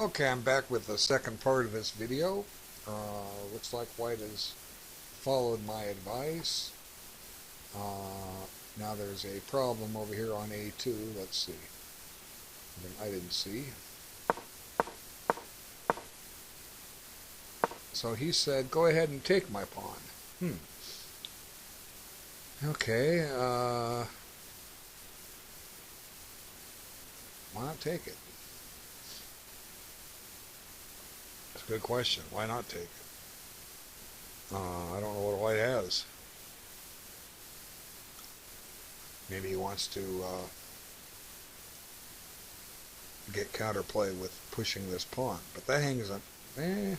Okay, I'm back with the second part of this video. Looks like white has followed my advice. Now there's a problem over here on A2. Let's see. I didn't see. So he said, go ahead and take my pawn. Okay, why not take it? That's a good question. Why not take it? I don't know what white has. Maybe he wants to get counterplay with pushing this pawn. But that hangs on. I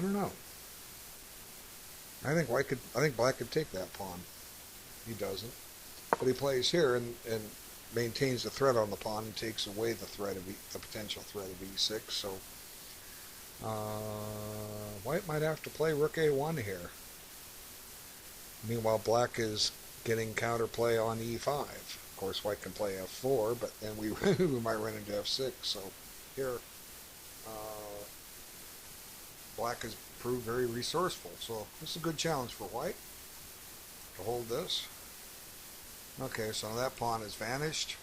don't know. I think black could take that pawn. He doesn't. But he plays here and maintains the threat on the pawn and takes away the threat of the potential threat of e6. So white might have to play rook a1 here. Meanwhile, black is getting counterplay on e5. Of course, white can play f4, but then we might run into f6. So here, black has proved very resourceful. So this is a good challenge for white to hold this. Okay, so that pawn has vanished.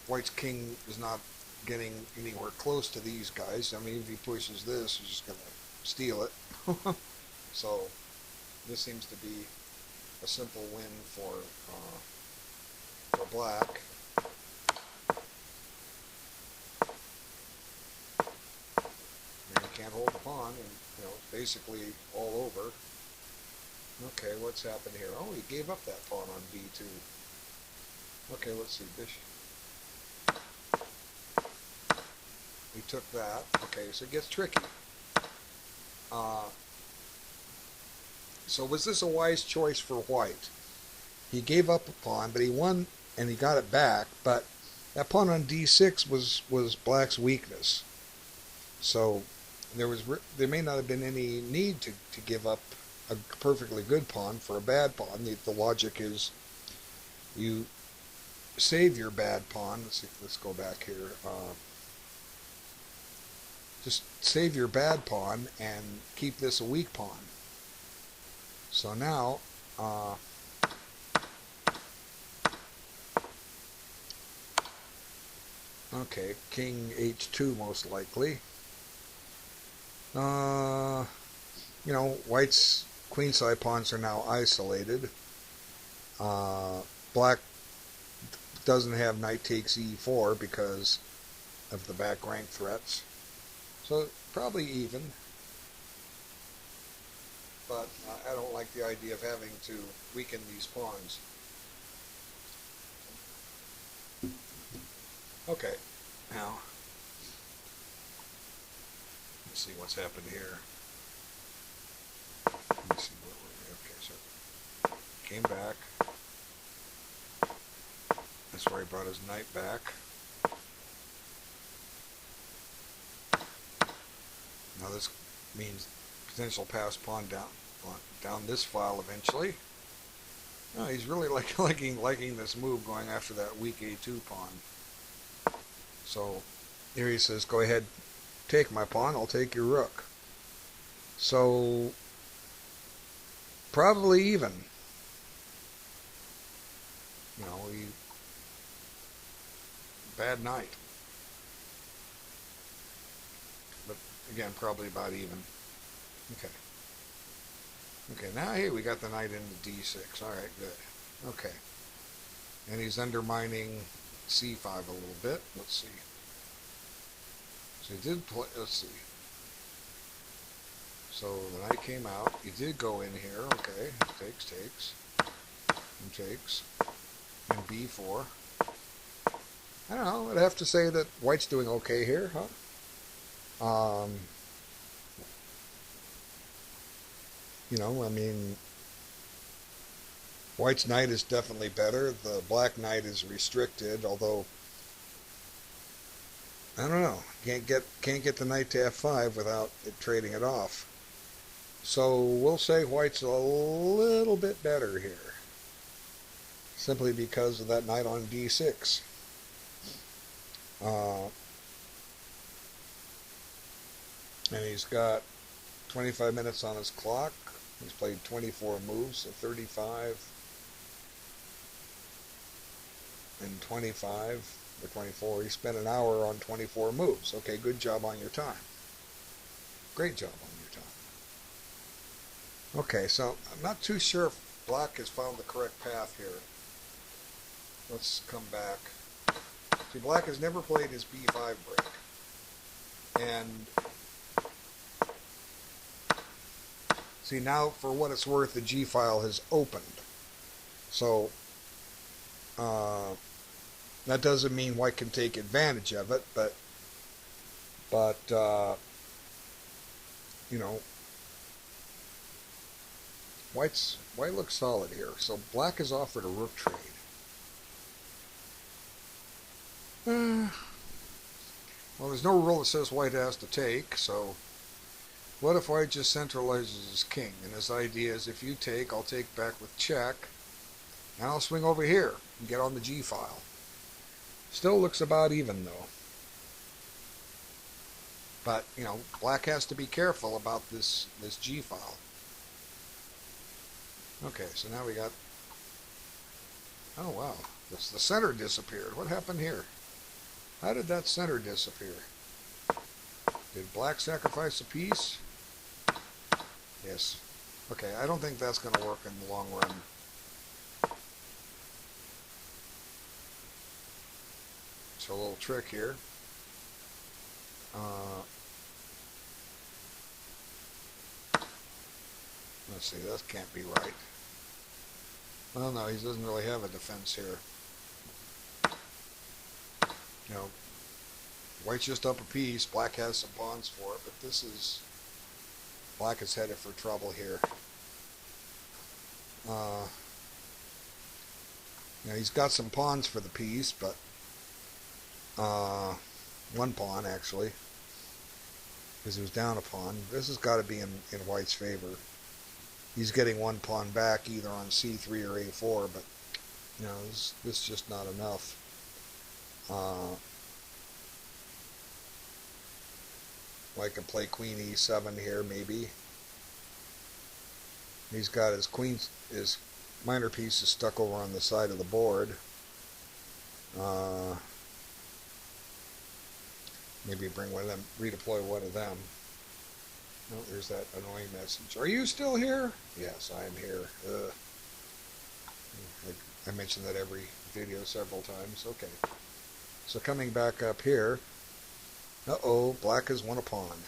White's king is not getting anywhere close to these guys. I mean, if he pushes this, he's just going to steal it. So this seems to be a simple win for black. And he can't hold the pawn, and it's basically all over. Okay, what's happened here? Oh, he gave up that pawn on b2. Okay, let's see. Bishop. He took that. Okay, so it gets tricky. So was this a wise choice for white? He gave up a pawn, but he won and he got it back. But that pawn on d6 was black's weakness. So there may not have been any need to give up a perfectly good pawn for a bad pawn. The logic is you save your bad pawn. Let's go back here. Just save your bad pawn and keep this a weak pawn. So now, okay, king h2 most likely. White's queenside pawns are now isolated. Black doesn't have knight takes e4 because of the back rank threats. So probably even. But I don't like the idea of having to weaken these pawns. Okay, now let's see what's happened here. Let me see what we're okay. So came back. That's where he brought his knight back. Now this means potential pass pawn down this file eventually. No, he's really liking this move, going after that weak a2 pawn. So here he says, go ahead, take my pawn, I'll take your rook. So probably even. Bad knight. But again, probably about even. Okay. Okay, now here we got the knight into d6. All right, good. Okay. And he's undermining c5 a little bit. Let's see. So he did play, let's see. So the knight came out. He did go in here. Okay. Takes. And takes. And b4. I don't know. I'd have to say that white's doing okay here, huh? I mean, white's knight is definitely better. The black knight is restricted, although I don't know. Can't get the knight to f5 without it trading it off. So we'll say white's a little bit better here. simply because of that knight on d6. Uh, and he's got 25 minutes on his clock. He's played 24 moves, so 35 and 25 or 24. He spent an hour on 24 moves. Okay, good job on your time. Great job on your time. Okay, so I'm not too sure if black has found the correct path here. Let's come back. See, black has never played his b5 break. And see, now for what it's worth, the G file has opened. So that doesn't mean white can take advantage of it, but you know, white looks solid here. So black has offered a rook trade. Well, there's no rule that says white has to take, so what if white just centralizes his king? And his idea is, if you take, I'll take back with check, and I'll swing over here and get on the G file. Still looks about even, though. But, you know, black has to be careful about this G file. Okay, so now we got... Oh, wow. The center disappeared. What happened here? How did that center disappear? Did black sacrifice a piece? Yes. Okay, I don't think that's going to work in the long run. So a little trick here. Let's see, that can't be right. Well, no, he doesn't really have a defense here. You know, white's just up a piece, black has some pawns for it, but this is... Black is headed for trouble here. You know, he's got some pawns for the piece, but... one pawn, actually. Because he was down a pawn. This has got to be in white's favor. He's getting one pawn back either on c3 or a4, but you know, this is just not enough. White can play queen e7 here, maybe. He's got his his minor pieces stuck over on the side of the board. Maybe bring one of them, redeploy one of them. Oh, there's that annoying message. Are you still here? Yes, I am here. I mentioned that every video several times. Okay. So coming back up here. Uh-oh, black has won a pawn.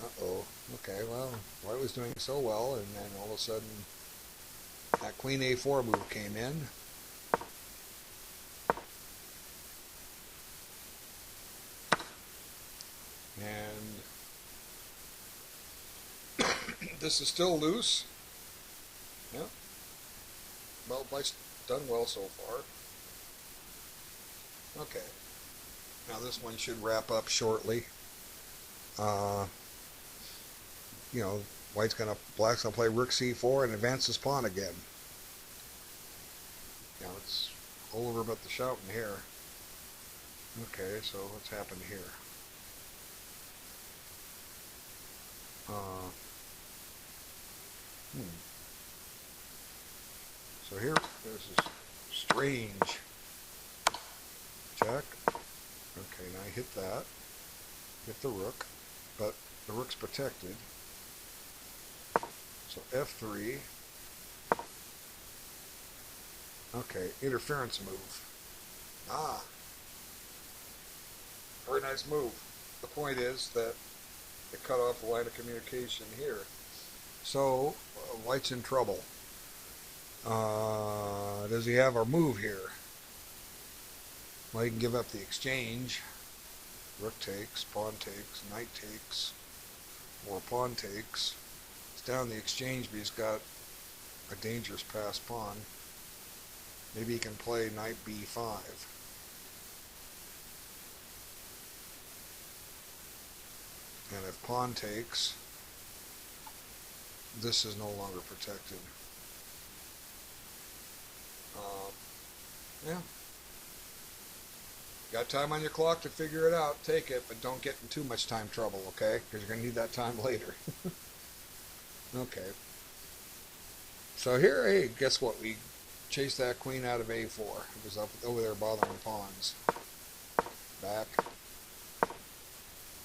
Uh-oh. Okay, well, white was doing so well, and then all of a sudden that queen a4 move came in. And this is still loose. Yeah. Well, white's done well so far. Okay. Now this one should wrap up shortly. You know, black's gonna play rook c4 and advance his pawn again. Now it's all over but the shouting here. Okay, so what's happened here? So here, this is strange. Jack. Okay, now I hit that. Hit the rook, but the rook's protected. So f3. Okay, interference move. Ah. Very nice move. The point is that it cut off the line of communication here. So, white's in trouble. Does he have our move here? Well, he can give up the exchange. Rook takes, pawn takes, knight takes, or pawn takes. It's down the exchange, but he's got a dangerous passed pawn. Maybe he can play knight b5. And if pawn takes, this is no longer protected. Yeah. Got time on your clock to figure it out. Take it, but don't get in too much time trouble, okay? Because you're going to need that time later. Okay. So here, hey, guess what? We chased that queen out of A4. It was up over there bothering pawns. Back.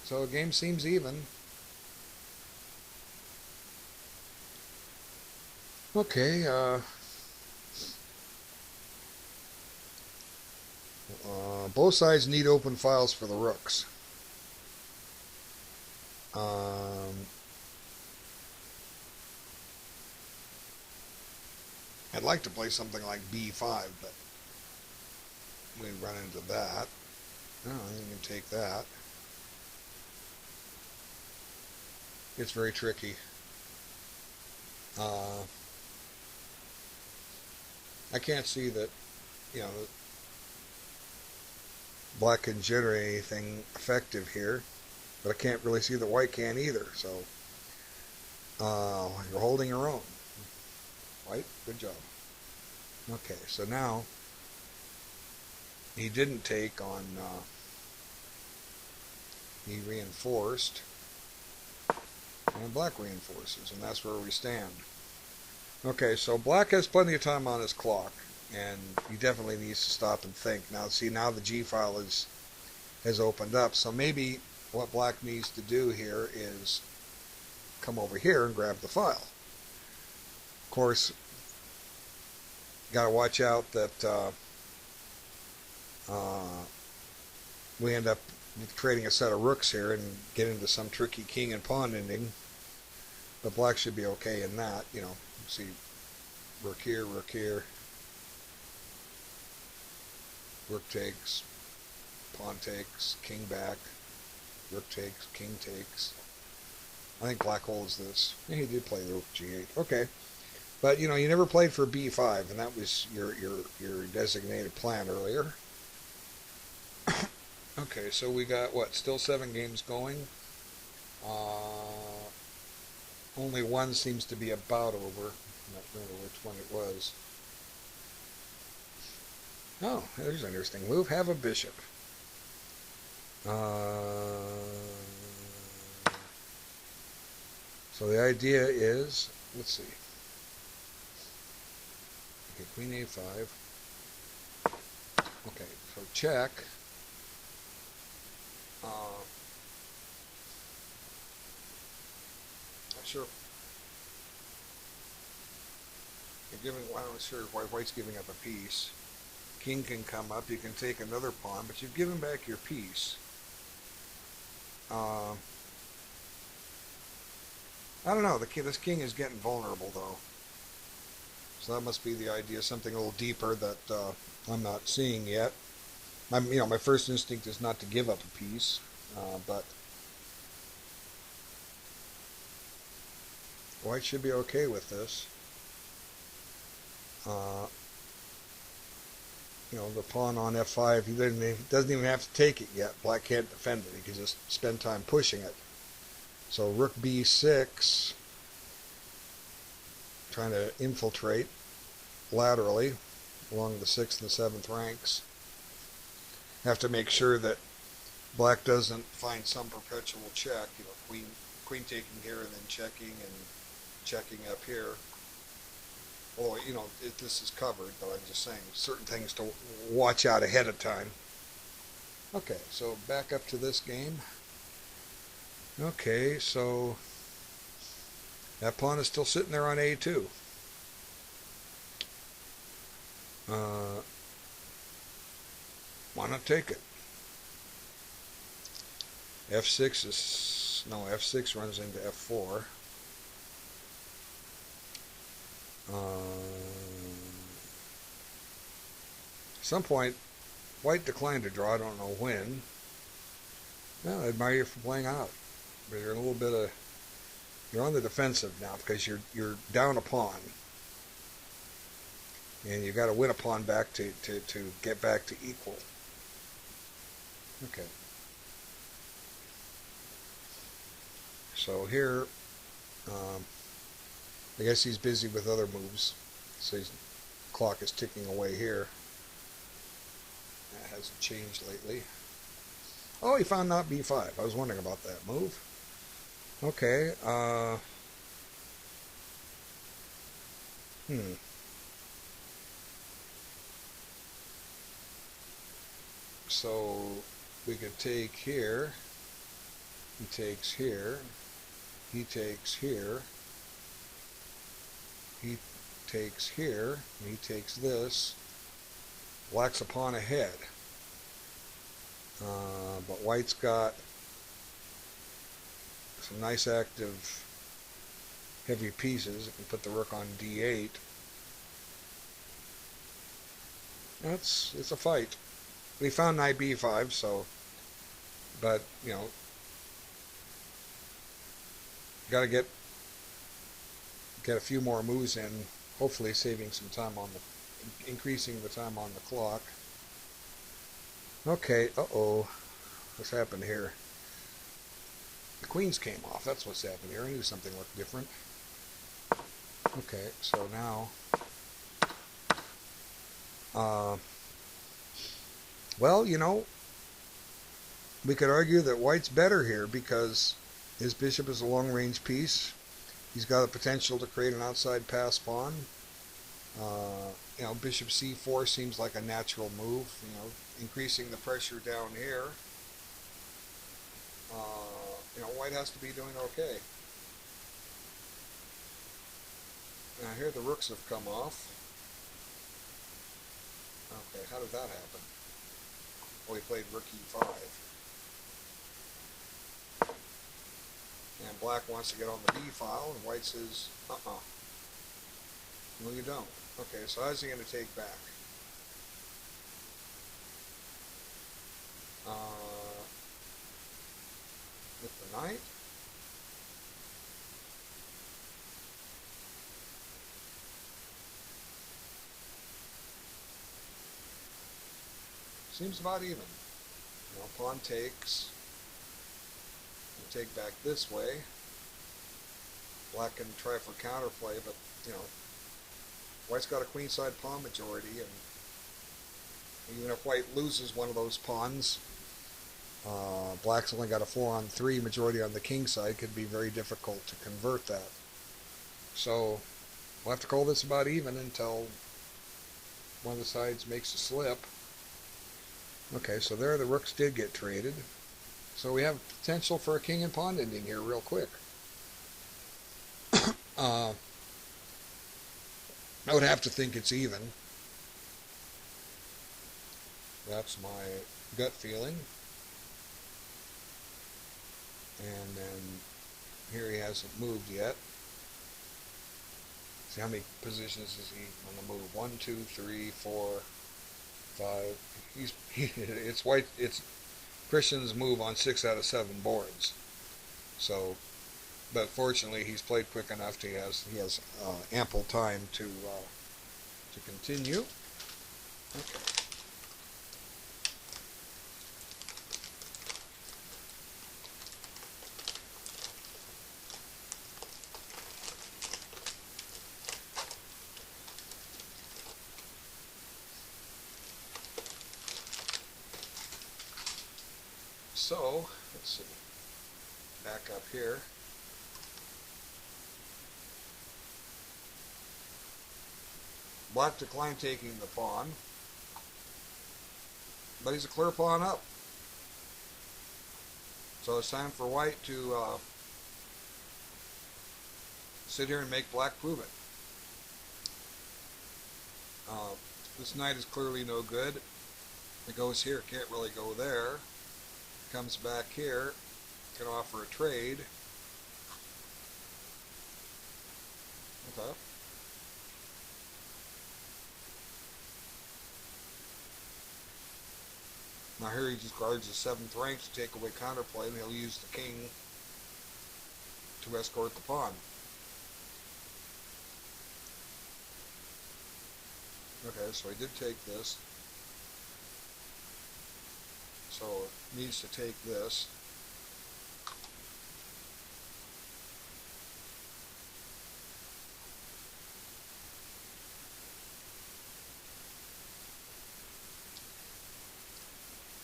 So the game seems even. Okay, both sides need open files for the rooks. Um, I'd like to play something like B5, but we run into that. Oh, you can take that. It's very tricky. Uh, I can't see that, you know, black can generate anything effective here, but I can't really see that white can either. So you're holding your own. White, good job. Okay, so now he didn't take on. He reinforced, and black reinforces, and that's where we stand. Okay, so black has plenty of time on his clock, and he definitely needs to stop and think. Now, see, now the G file has opened up, so maybe what black needs to do here is come over here and grab the file. Of course, got to watch out that we end up creating a set of rooks here and get into some tricky king and pawn ending. But black should be okay in that, you know. See, rook here, rook takes, pawn takes, king back, rook takes, king takes. I think black holds this. Yeah, he did play the rook g8. Okay. But, you know, you never played for b5, and that was your designated plan earlier. Okay, so we got, what, still 7 games going? Only one seems to be about over. I'm not remember which one it was. Oh, there's an interesting move. Have a bishop. So the idea is, let's see. Okay, queen a5. Okay, so check. Not sure. You're giving. Well, I'm not sure why white's giving up a piece. King can come up. You can take another pawn, but you've given back your piece. I don't know. This king is getting vulnerable though. So that must be the idea. Something a little deeper that I'm not seeing yet. My first instinct is not to give up a piece, but white should be okay with this. The pawn on f5, he doesn't even have to take it yet. Black can't defend it. He can just spend time pushing it. So rook b6, trying to infiltrate laterally along the 6th and 7th ranks. Have to make sure that black doesn't find some perpetual check. Queen taking here and then checking and checking up here. Well, this is covered, but I'm just saying certain things to watch out ahead of time. Okay, so back up to this game. Okay, so that pawn is still sitting there on a2. Why not take it? F6 runs into f4. At some point, white declined to draw. I don't know when. Well, I admire you for playing out, but you're you're on the defensive now because you're down a pawn, and you got to win a pawn back to get back to equal. Okay. So here, I guess he's busy with other moves, so his clock is ticking away here. hasn't changed lately. Oh, he found not b5. I was wondering about that move. Okay. Hmm. So we could take here. He takes here. He takes here. He takes here. And he takes this. Black's a pawn ahead. But white's got some nice active heavy pieces. It can put the rook on d8. It's a fight. We found knight b5, so, but you know, got to get a few more moves in. Hopefully, saving some time on the, increasing the time on the clock. Okay. Uh-oh. What's happened here? The queens came off. That's what's happened here. I knew something looked different. Okay, so now, well, you know, we could argue that white's better here because his bishop is a long-range piece. He's got the potential to create an outside pass pawn. You know, bishop c4 seems like a natural move. You know, increasing the pressure down here. You know, white has to be doing okay. Now here the rooks have come off. Okay, how did that happen? Well, he played rook e5. And black wants to get on the b file, and white says, no you don't. Okay, so how's he going to take back? With the knight? Seems about even. You know, pawn takes. You take back this way. Black can try for counterplay, but, you know, white's got a queenside pawn majority, and even if white loses one of those pawns, black's only got a 4-on-3 majority on the king side. Could be very difficult to convert that. So we'll have to call this about even until one of the sides makes a slip. Okay, so there the rooks did get traded. So we have potential for a king and pawn ending here real quick. I would have to think it's even. That's my gut feeling. And then here he hasn't moved yet. See how many positions is he on the move? 1, 2, 3, 4, 5. It's white. It's Christian's move on 6 out of 7 boards. So, but fortunately he's played quick enough. He has ample time to continue. Okay. So, let's see, back up here. Black declined taking the pawn, but he's a clear pawn up. So it's time for white to sit here and make black prove it. This knight is clearly no good. It goes here, can't really go there. Comes back here, can offer a trade. Okay. Now here he just guards the 7th rank to take away counterplay, and he'll use the king to escort the pawn. Okay, so he did take this. So it needs to take this.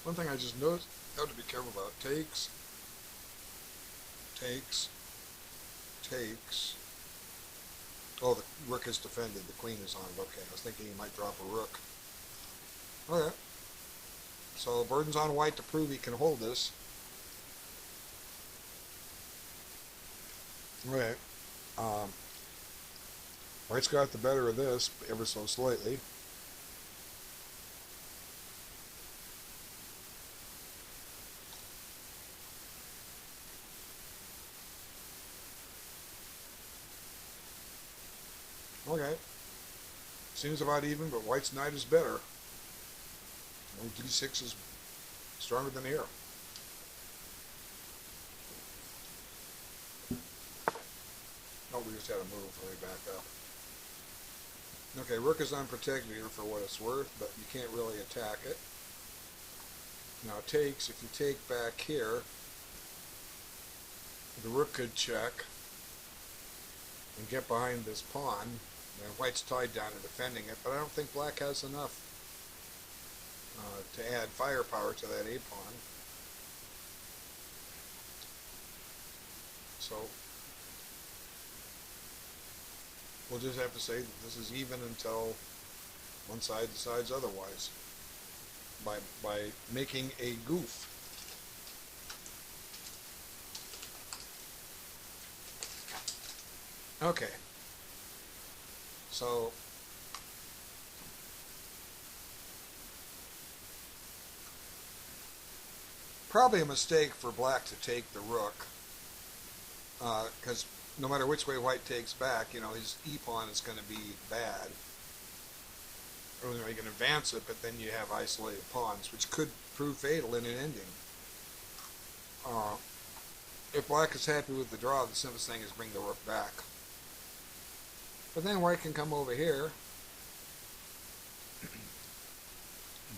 One thing I just noticed, have to be careful about, takes, takes, takes. Oh, the rook is defended. The queen is on. Okay, I was thinking he might drop a rook. Okay, so burden's on white to prove he can hold this. Okay, um, white's got the better of this ever so slightly. Okay, seems about even, but white's knight is better. D6 is stronger than here. Oh, we just had a move. Let me back up. Okay, rook is unprotected here for what it's worth, but you can't really attack it. Now it takes, if you take back here, the rook could check and get behind this pawn. And white's tied down to defending it, but I don't think black has enough to add firepower to that a-pawn. So we'll just have to say that this is even until one side decides otherwise by making a goof. Okay, so probably a mistake for black to take the rook, because no matter which way white takes back, you know, his e-pawn is going to be bad. Or you can advance it, but then you have isolated pawns, which could prove fatal in an ending. If black is happy with the draw, the simplest thing is bring the rook back. But then white can come over here.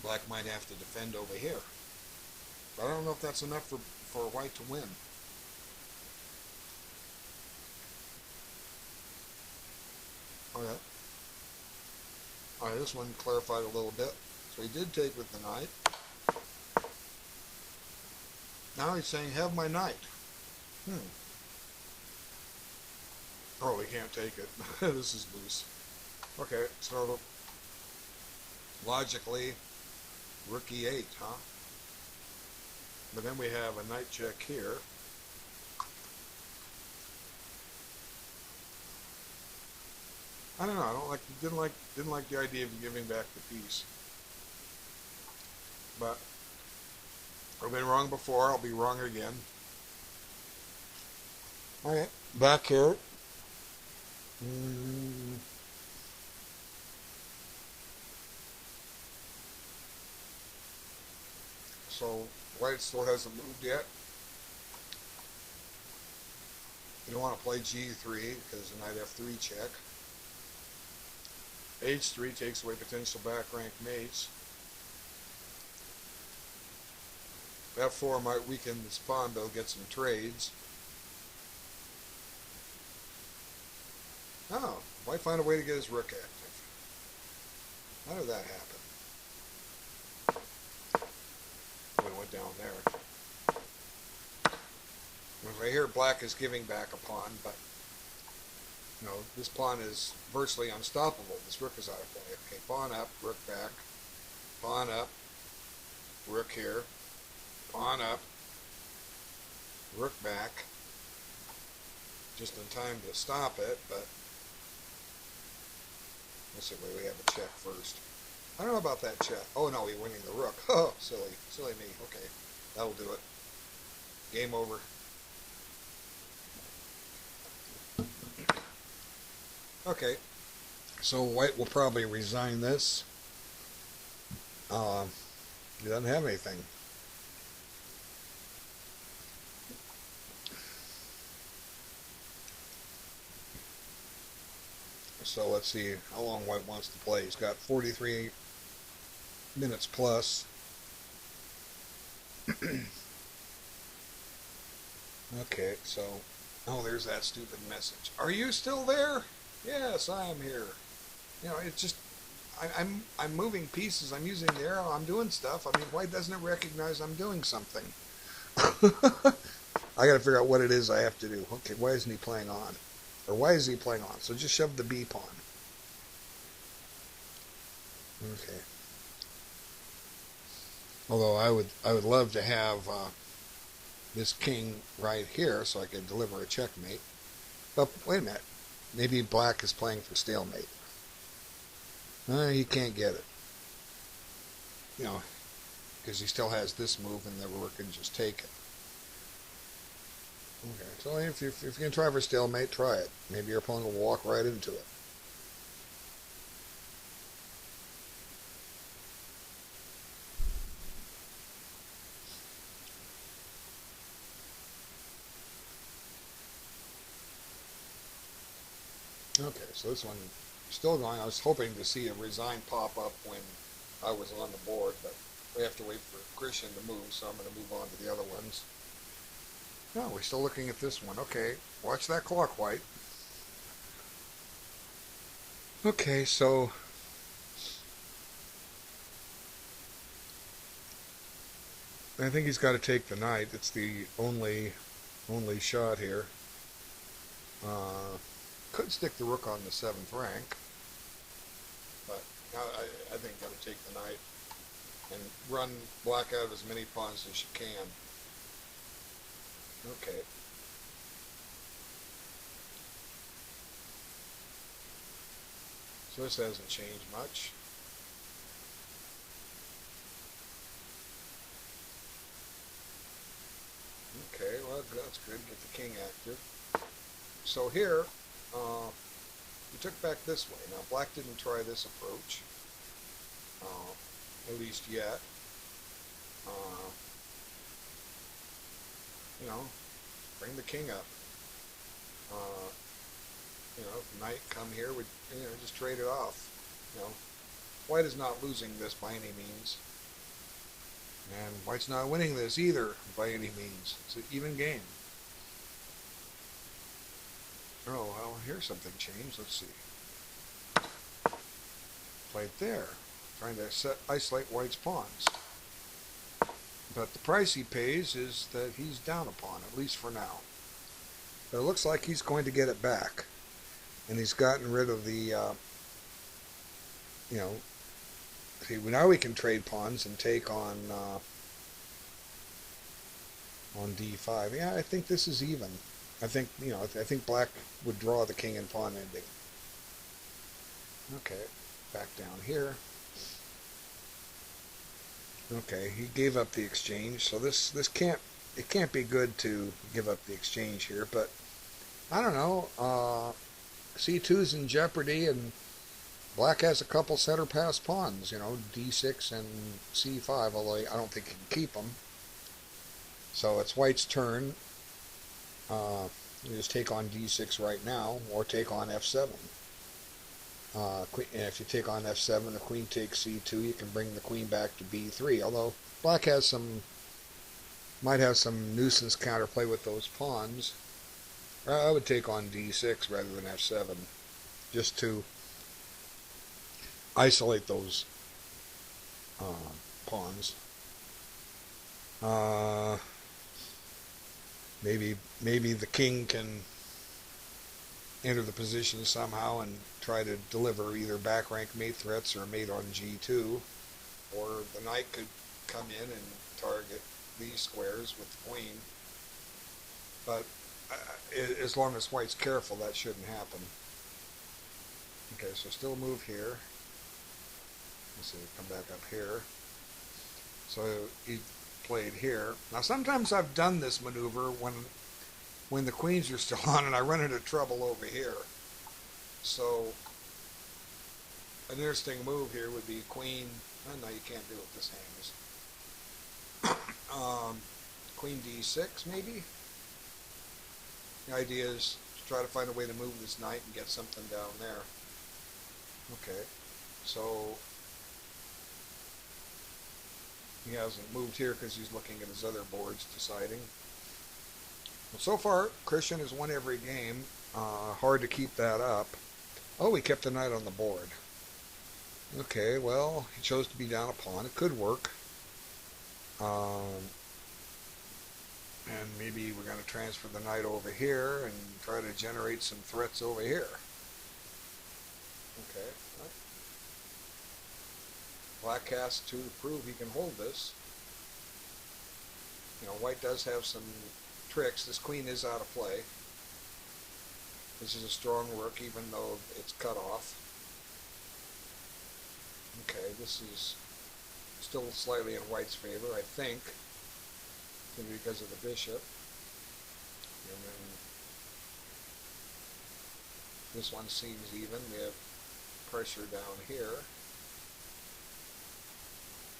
Black might have to defend over here. But I don't know if that's enough for white to win. Okay. Alright, this one clarified a little bit. So he did take with the knight. Now he's saying, have my knight. Oh, he can't take it. This is loose. Okay, so logically, rook e8, huh? But then we have a knight check here. I don't know. I didn't like the idea of giving back the piece. But I've been wrong before. I'll be wrong again. All right, back here. So white still hasn't moved yet. You don't want to play g3 because the knight f3 check. h3 takes away potential back rank mates. f4 might weaken this pawn, but it'll get some trades. Oh, might find a way to get his rook active. How did that happen? We went down there. Right here, black is giving back a pawn, but you know, this pawn is virtually unstoppable. This rook is out of play. Okay, pawn up, rook back, pawn up, rook here, pawn up, rook back. Just in time to stop it, but let's see, we have a check first. I don't know about that check. Oh no, he's winning the rook. Oh, silly me. Okay, that'll do it. Game over. Okay, so white will probably resign this. He doesn't have anything. So let's see how long white wants to play. He's got 43 minutes plus. Okay, so, oh, there's that stupid message. Are you still there? Yes, I am here. You know, it's just, I'm moving pieces. I'm using the arrow. I'm doing stuff. I mean, why doesn't it recognize I'm doing something? I got to figure out what it is I have to do. Okay, why isn't he playing on? Or why is he playing on? So just shove the B pawn. Okay. Although I would love to have this king right here so I could deliver a checkmate. But wait a minute. Maybe black is playing for stalemate. He can't get it. You know, because he still has this move and the rook can just take it. Okay, so if you can try for stalemate, try it. Maybe your opponent will walk right into it. Okay, so this one still going. I was hoping to see a resign pop up when I was on the board, but we have to wait for Christian to move, so I'm going to move on to the other ones. No, we're still looking at this one. Okay, watch that clock, White. Okay, so I think he's got to take the knight. It's the only shot here. Could stick the rook on the 7th rank, but I think got to take the knight and run black out as many pawns as you can. Okay. So this hasn't changed much. Okay, well that's good. Get the king active. So here, we took back this way. Now black didn't try this approach, at least yet. Uh, you know, bring the king up. Uh, you know, if knight come here, we just trade it off. You know, white is not losing this by any means, and white's not winning this either by any means. It's an even game. Oh, well, here's something changed. Let's see. Played there, trying to isolate white's pawns. But the price he pays is that he's down a pawn, at least for now. But it looks like he's going to get it back. And he's gotten rid of the, see, now we can trade pawns and take on d5. Yeah, I think this is even. I think, I think black would draw the king and pawn ending. Okay, back down here. Okay, he gave up the exchange, so this can't be good to give up the exchange here, but I don't know. C2's in jeopardy, and black has a couple center pass pawns, d6 and c5, although I don't think he can keep them. So it's white's turn. You just take on d6 right now, or take on f7. And if you take on f7, the queen takes c2, you can bring the queen back to b3. Although black might have some nuisance counterplay with those pawns. I would take on d6 rather than f7, just to isolate those pawns. Maybe the king can enter the position somehow and try to deliver either back rank mate threats or mate on g2, or the knight could come in and target these squares with the queen. But as long as white's careful, that shouldn't happen. Okay, so still move here. Let's see, come back up here. So he played here. Now sometimes I've done this maneuver when the queens are still on, and I run into trouble over here. So an interesting move here would be queen. Oh, no, you can't do it. This hangs. Queen d6 maybe. The idea is to try to find a way to move this knight and get something down there. Okay, so he hasn't moved here because he's looking at his other boards, deciding. Well, so far, Christian has won every game. Hard to keep that up. Oh, he kept the knight on the board. Okay, well, he chose to be down a pawn. It could work. Um, and maybe we're going to transfer the knight over here and try to generate some threats over here. Okay. Black has to prove he can hold this. You know, white does have some tricks. This queen is out of play. This is a strong rook, even though it's cut off. Okay, this is still slightly in white's favor, I think, simply because of the bishop. And then this one seems even. We have pressure down here.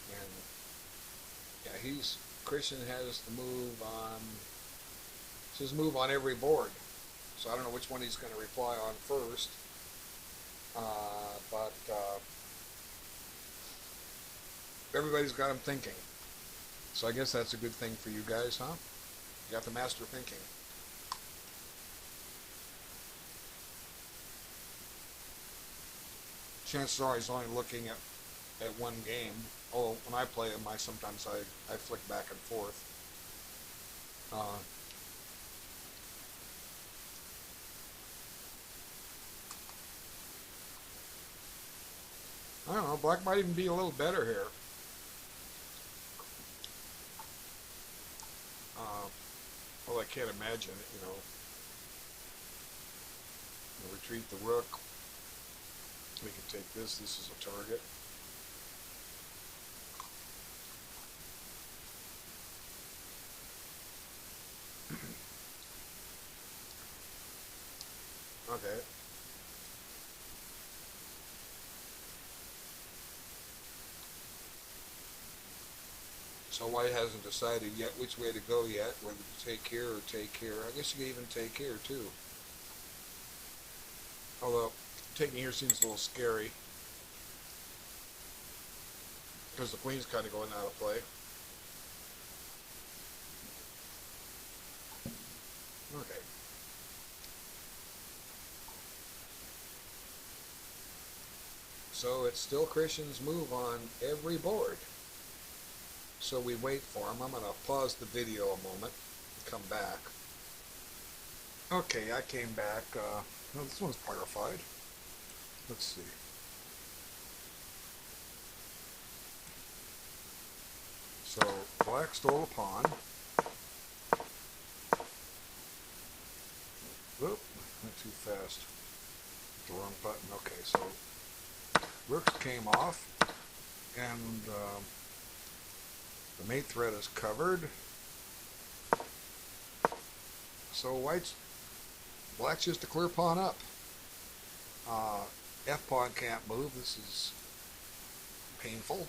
And yeah, Christian has the move on, says move on every board. So I don't know which one he's going to reply on first. But everybody's got him thinking. So I guess that's a good thing for you guys, huh? You got the master thinking. Chances are he's only looking at one game. Oh, when I play him, sometimes I flick back and forth. I don't know. Black might even be a little better here. Well, I can't imagine it. Retreat the rook. We can take this. This is a target. Okay. So white hasn't decided yet which way to go yet, whether to take here or take here. I guess you could even take here too. Although taking here seems a little scary because the queen's kind of going out of play. Okay. So it's still Christian's move on every board. So we wait for him. I'm going to pause the video a moment and come back. Okay, I came back. No, this one's clarified. Let's see. So black stole a pawn. Oop, went too fast. The wrong button. Okay, so rooks came off, and the mate threat is covered. So black's just a clear pawn up. F pawn can't move. This is painful.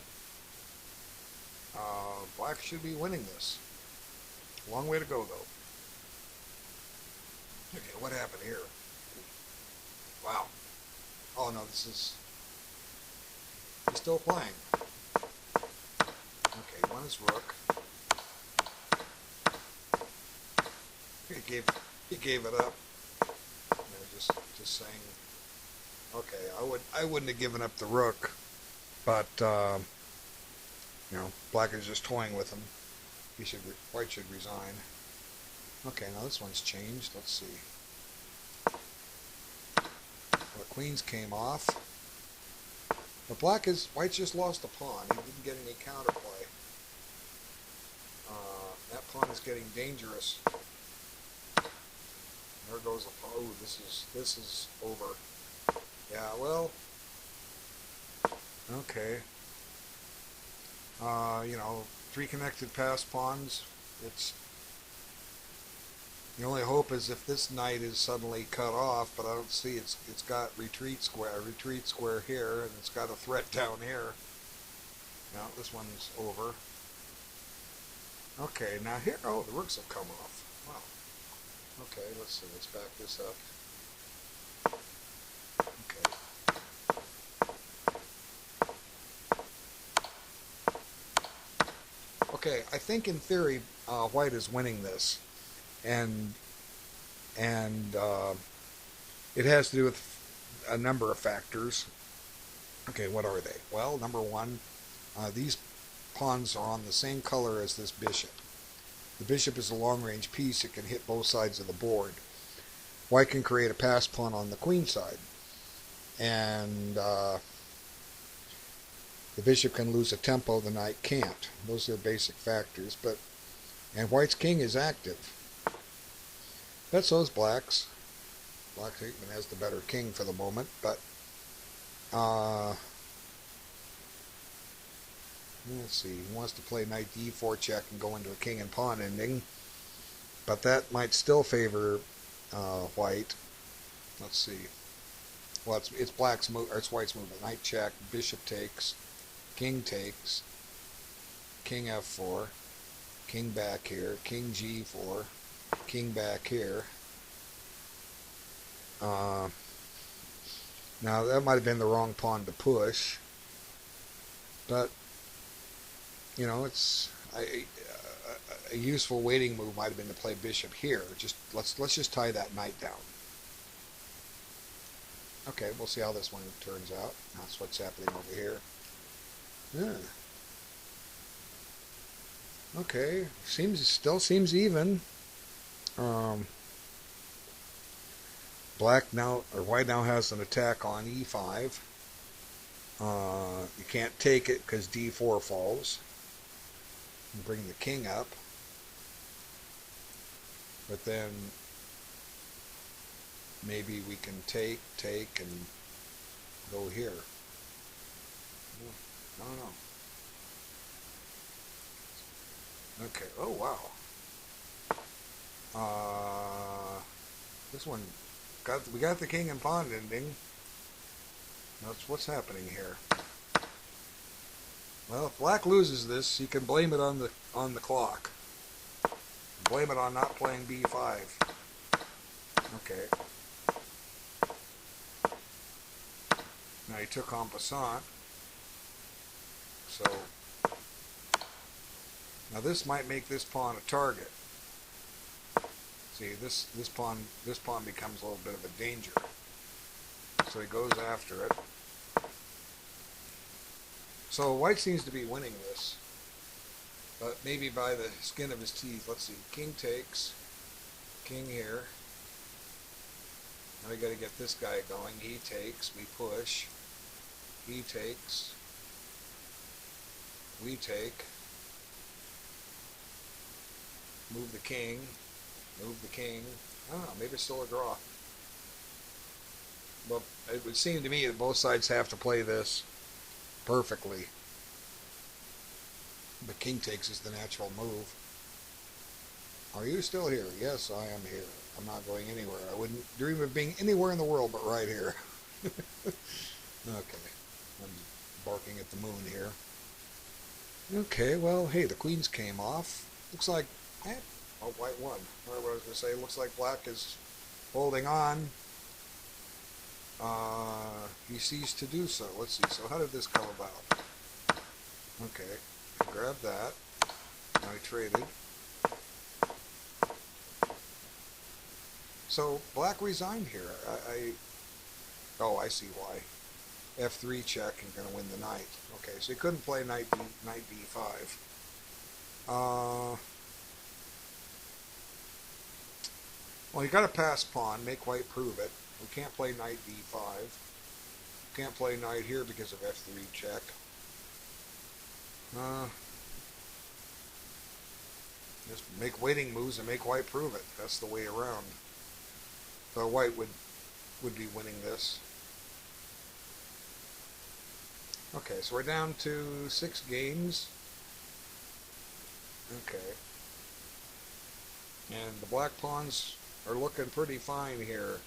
Black should be winning this. Long way to go, though. Okay, what happened here? Wow. Oh no, he's still playing. Okay, one is rook. He gave it up. Just saying. Okay, I wouldn't have given up the rook, but black is just toying with him. White should resign. Okay, now this one's changed. Let's see. The queens came off. But white just lost a pawn. He didn't get any counterplay. That pawn is getting dangerous. There goes a pawn. Oh, this is over. Yeah, well, okay. Three connected pass pawns. The only hope is if this knight is suddenly cut off, but I don't see it's got retreat square here, and it's got a threat down here. Now this one's over. Okay, now here, oh, the rooks have come off. Wow. Okay, let's see, let's back this up. Okay, I think in theory, white is winning this, and it has to do with a number of factors. Okay, what are they? Well, number one, these pawns are on the same color as this bishop. The bishop is a long-range piece. It can hit both sides of the board. White can create a pass pawn on the queen side, and the bishop can lose a tempo, the knight can't. Those are basic factors, and white's king is active. But so is black's. Black even has the better king for the moment, but let's see. He wants to play knight d4 check and go into a king and pawn ending, but that might still favor white. Let's see. Well, it's black's move, or it's white's movement. Knight check, bishop takes, king takes, king f4, king back here, king g4, king back here. Now that might have been the wrong pawn to push, but you know, it's a useful waiting move might have been to play bishop here. Let's just tie that knight down. Okay, we'll see how this one turns out. That's what's happening over here. Yeah. Okay, still seems even. White now has an attack on e5. You can't take it because d4 falls. You bring the king up, but then maybe we can take, and go here. I don't know. Okay. Oh wow. This one we got the king and pawn ending. That's what's happening here. Well, if black loses this, he can blame it on the clock. Blame it on not playing b5. Okay. Now he took en passant. So now this might make this pawn a target. See, this pawn becomes a little bit of a danger. So he goes after it. So white seems to be winning this, but maybe by the skin of his teeth. Let's see, king takes, king here. Now we got to get this guy going. He takes, we push. He takes, we take. Move the king. Move the king. I don't know, maybe it's still a draw. But it would seem to me that both sides have to play this perfectly. But king takes is the natural move. Are you still here? Yes, I am here. I'm not going anywhere. I wouldn't dream of being anywhere in the world but right here. Okay. I'm barking at the moon here. Okay, well, hey, the queens came off. Looks like, white won. What I was going to say, looks like black is holding on. He ceased to do so. Let's see. So how did this come about? Okay. Grab that. Now he traded. So black resigned here. Oh, I see why. F3 check and going to win the knight. Okay, so he couldn't play knight d5. Well, you got to pass pawn, make white prove it. We can't play knight d5. Can't play knight here because of f3 check. Just make waiting moves and make white prove it. That's the way around. So white would be winning this. Okay, so we're down to 6 games. Okay. And the black pawns are looking pretty fine here.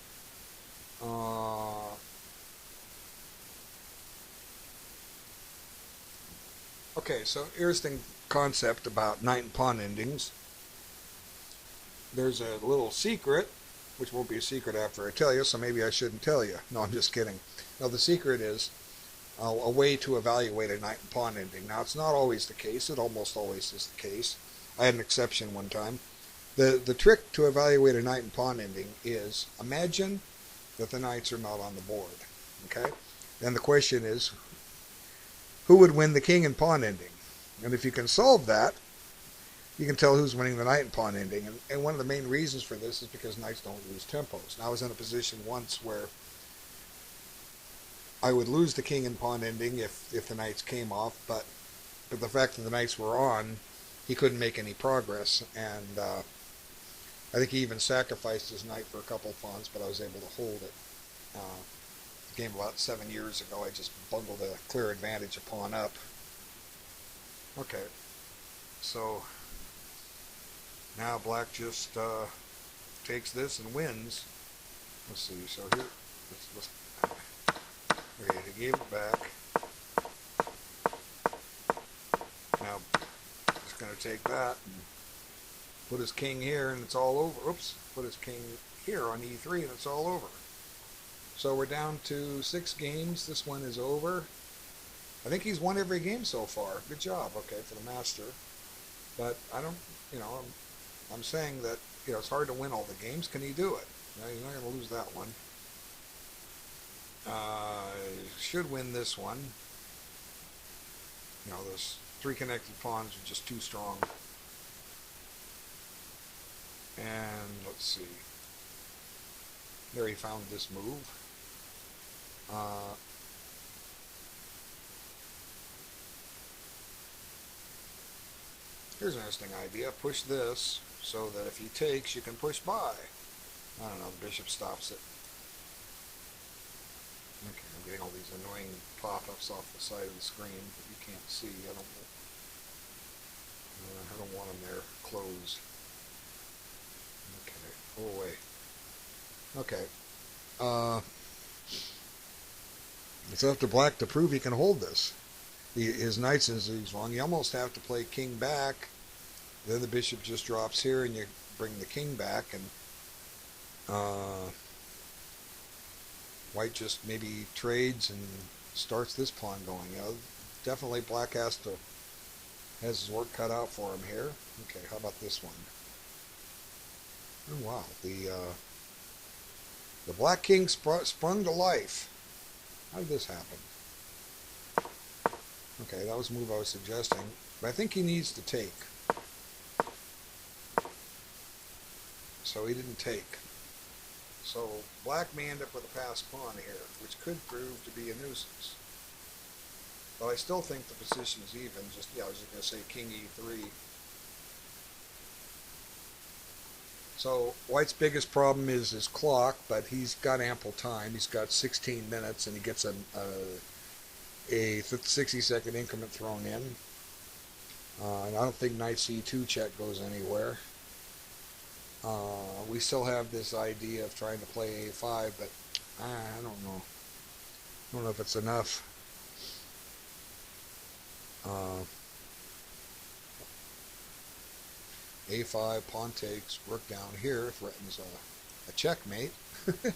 Okay, so here's the concept about knight and pawn endings. There's a little secret, which won't be a secret after I tell you, so maybe I shouldn't tell you. No, I'm just kidding. No, the secret is a way to evaluate a knight and pawn ending. Now, it's not always the case. It almost always is the case. I had an exception one time. The trick to evaluate a knight and pawn ending is imagine that the knights are not on the board. Okay? Then the question is, who would win the king and pawn ending. And if you can solve that, you can tell who's winning the knight and pawn ending. And one of the main reasons for this is because knights don't lose tempos. And I was in a position once where I would lose the king and pawn ending if the knights came off, but the fact that the knights were on, he couldn't make any progress. And I think he even sacrificed his knight for a couple of pawns, but I was able to hold it. The game about 7 years ago, I just bungled a clear advantage a pawn up. Okay, so now black just takes this and wins. Let's see, so here, okay, he gave it back. Now, he's going to take that and put his king here and it's all over. Oops, put his king here on e3 and it's all over. So we're down to 6 games. This one is over. I think he's won every game so far. Good job, okay, for the master. But I don't, I'm saying that, it's hard to win all the games. Can he do it? No, he's not going to lose that one. Should win this one. Those 3 connected pawns are just too strong. And let's see. There he found this move. Here's an interesting idea. Push this so that if he takes, you can push by. I don't know, the bishop stops it. Okay, I'm getting all these annoying pop-ups off the side of the screen that you can't see. I don't want them there. Close. Okay, go away. Okay. It's up to black to prove he can hold this. His knight, since he's wrong, you almost have to play king back. Then the bishop just drops here and you bring the king back, and white just maybe trades and starts this pawn going. Definitely black has his work cut out for him here. Okay, how about this one? Oh wow, the black king sprung to life. How did this happen? Okay, that was the move I was suggesting, but I think he needs to take. So he didn't take. So black may end up with a passed pawn here, which could prove to be a nuisance. But I still think the position is even. I was just going to say king e3. So White's biggest problem is his clock, but he's got ample time. He's got 16 minutes, and he gets a 60-second increment thrown in. And I don't think knight c2 check goes anywhere. We still have this idea of trying to play a5, but I don't know. I don't know if it's enough. A5, pawn takes, rook down here, threatens a checkmate. Okay,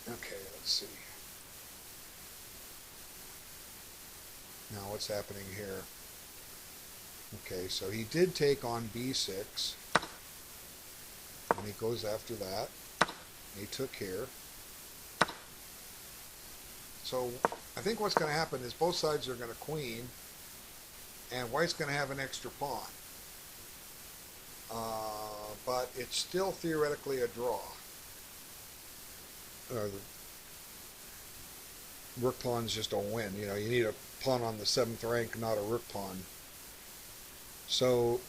let's see. Now what's happening here? Okay, so he did take on b6, and he goes after that. He took here. So I think what's going to happen is both sides are going to queen, and white's going to have an extra pawn. But it's still theoretically a draw. The rook pawns just don't win. You need a pawn on the 7th rank, not a rook pawn. So,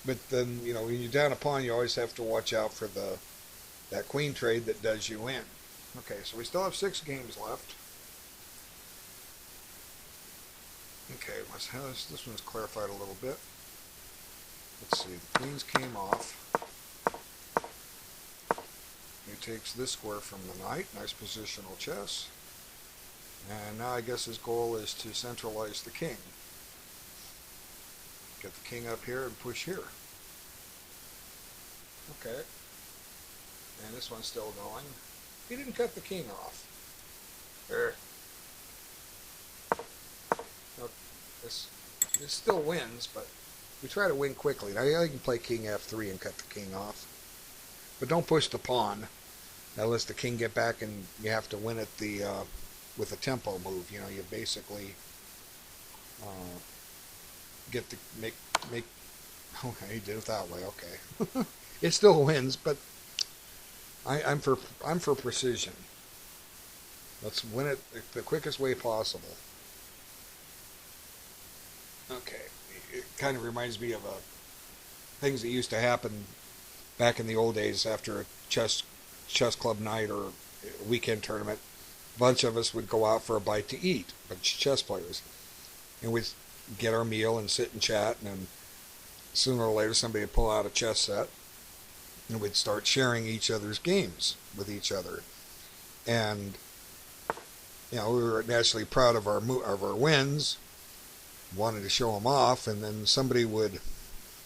but then, when you're down a pawn, you always have to watch out for that queen trade that does you in. Okay, so we still have 6 games left. Okay, this one's clarified a little bit. Let's see, the queens came off. He takes this square from the knight. Nice positional chess. And now I guess his goal is to centralize the king. Get the king up here and push here. Okay. And this one's still going. He didn't cut the king off. There. This still wins, but we try to win quickly. Now you can play king f3 and cut the king off. But don't push the pawn. That lets the king get back, and you have to win it with a tempo move. You know, you basically uh, get to make. Okay, he did it that way. Okay, it still wins, but I'm for precision. Let's win it the quickest way possible. Okay, it kind of reminds me of things that used to happen back in the old days after a chess club night or a weekend tournament. A bunch of us would go out for a bite to eat, a bunch of chess players, and we'd get our meal and sit and chat, and then sooner or later somebody would pull out a chess set, and we'd start sharing each other's games with each other. And we were naturally proud of our wins, wanted to show them off, and then somebody would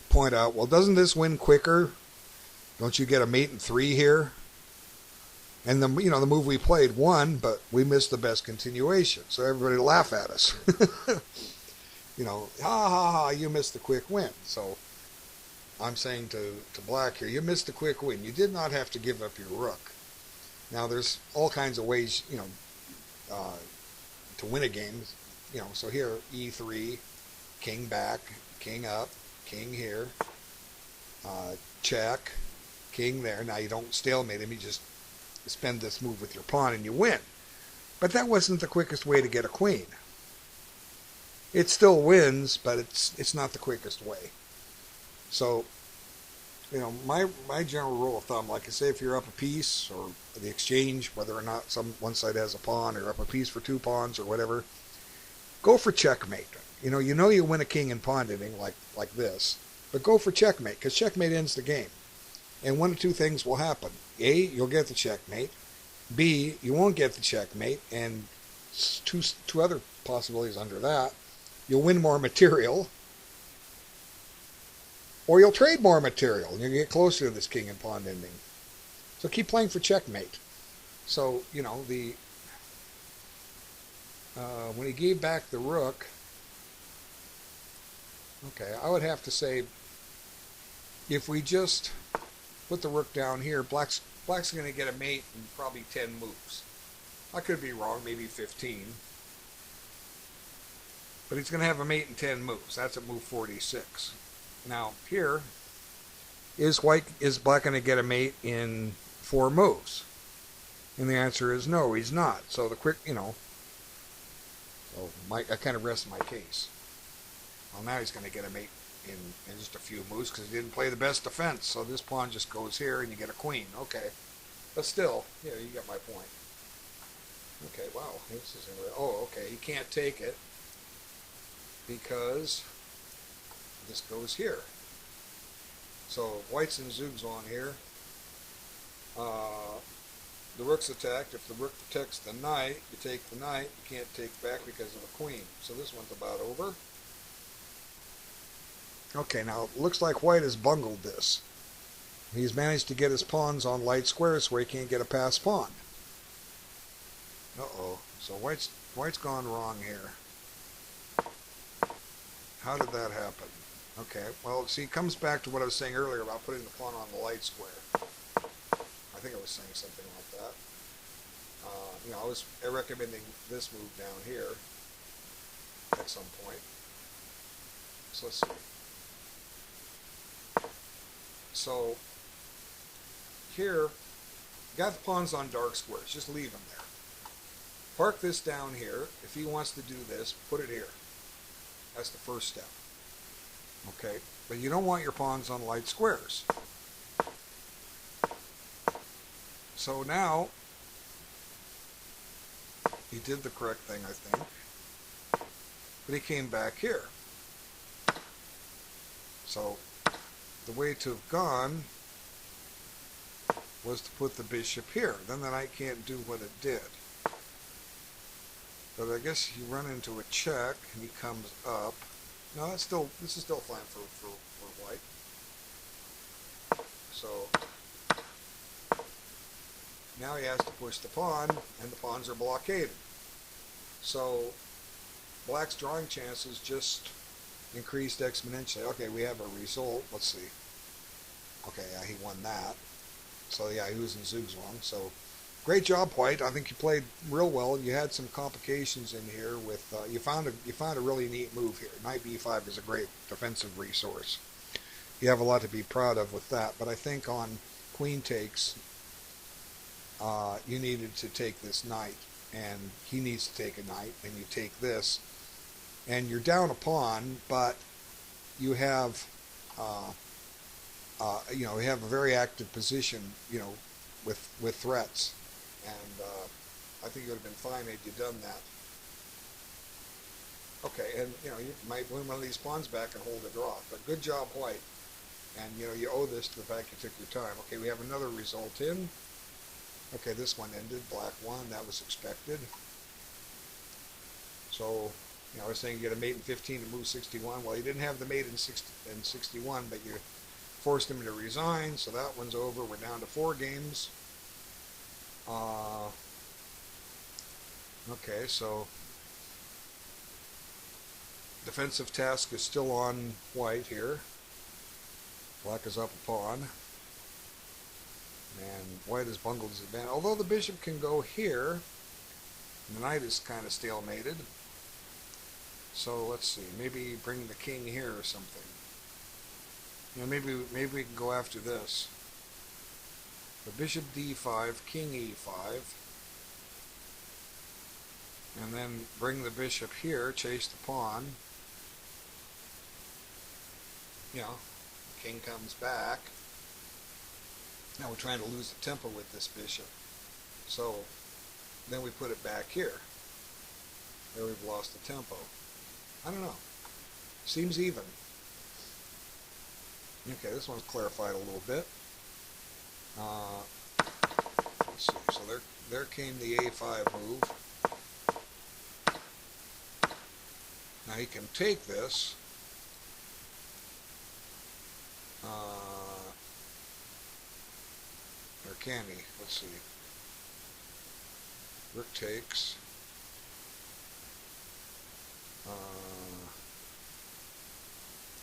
point out, well, doesn't this win quicker? Don't you get a mate in 3 here? And the move we played won, but we missed the best continuation, so everybody would laugh at us. Ha ha ha, you missed the quick win. So I'm saying to black here, you missed the quick win. You did not have to give up your rook. Now there's all kinds of ways, to win a game. So here, e3, king back, king up, king here, check, king there. Now you don't stalemate him, you just spend this move with your pawn and you win. But that wasn't the quickest way to get a queen. It still wins, but it's not the quickest way. So, my general rule of thumb, like I say, if you're up a piece or the exchange, whether or not one side has a pawn or up a piece for 2 pawns or whatever, go for checkmate. You win a king in pawn ending like this, but go for checkmate, because checkmate ends the game. And one of 2 things will happen. A, you'll get the checkmate. B, you won't get the checkmate. And two other possibilities under that. You'll win more material, or you'll trade more material, and you'll get closer to this king in pawn ending. So keep playing for checkmate. So, when he gave back the rook, okay, I would have to say, if we just put the rook down here, black's going to get a mate in probably 10 moves. I could be wrong, maybe 15. But he's going to have a mate in 10 moves. That's at move 46. Now, here, is black going to get a mate in 4 moves? And the answer is no, he's not. So I kind of rest my case. Well, now he's going to get a mate in just a few moves because he didn't play the best defense. So this pawn just goes here and you get a queen. Okay. But still, you get my point. Okay, wow. This isn't really, okay. He can't take it because this goes here. So white's in Zugzwang here. The rook's attacked. If the rook protects the knight, you take the knight. You can't take back because of a queen. So this one's about over. Okay, now it looks like white has bungled this. He's managed to get his pawns on light squares where he can't get a pass pawn. Uh-oh. So white's gone wrong here. How did that happen? Okay, well, see, it comes back to what I was saying earlier about putting the pawn on the light square. I think I was saying something like that. I was recommending this move down here at some point. So let's see. So here, got the pawns on dark squares. Just leave them there. Park this down here. If he wants to do this, put it here. That's the first step. Okay, but you don't want your pawns on light squares. So now, he did the correct thing, I think. But he came back here. So the way to have gone was to put the bishop here. Then the knight can't do what it did. But I guess you run into a check and he comes up. No, this is still fine for white. So now he has to push the pawn, and the pawns are blockaded. So black's drawing chances just increased exponentially. Okay, we have a result. Let's see. Okay, yeah, he won that. So yeah, he was in Zugzwang. So Great job, White. I think you played real well. You had some complications in here with you found a really neat move here. Knight b5 is a great defensive resource. You have a lot to be proud of with that. But I think on queen takes, you needed to take this knight, and he needs to take a knight, and you take this, and you're down a pawn, but you have you have a very active position, with threats, and I think it would have been fine had you done that. Okay, and you might win one of these pawns back and hold a draw, but good job, White. And you owe this to the fact you took your time. Okay, we have another result in. Okay, this one ended. Black won. That was expected. So, I was saying you get a mate in 15 to move 61. Well, you didn't have the mate in 61, but you forced him to resign. So that one's over. We're down to 4 games. Okay, so defensive task is still on White here. Black is up a pawn. And White has bungled his advantage. Although the bishop can go here, the knight is kind of stalemated. So let's see. Maybe bring the king here or something. Maybe we can go after this. The bishop d5, king e5. And then bring the bishop here, chase the pawn. King comes back. Now we're trying to lose the tempo with this bishop. So then we put it back here. There we've lost the tempo. I don't know. Seems even. Okay, this one's clarified a little bit. Let's see. So there came the a5 move. Now he can take this. Or can he? Let's see. Rook takes.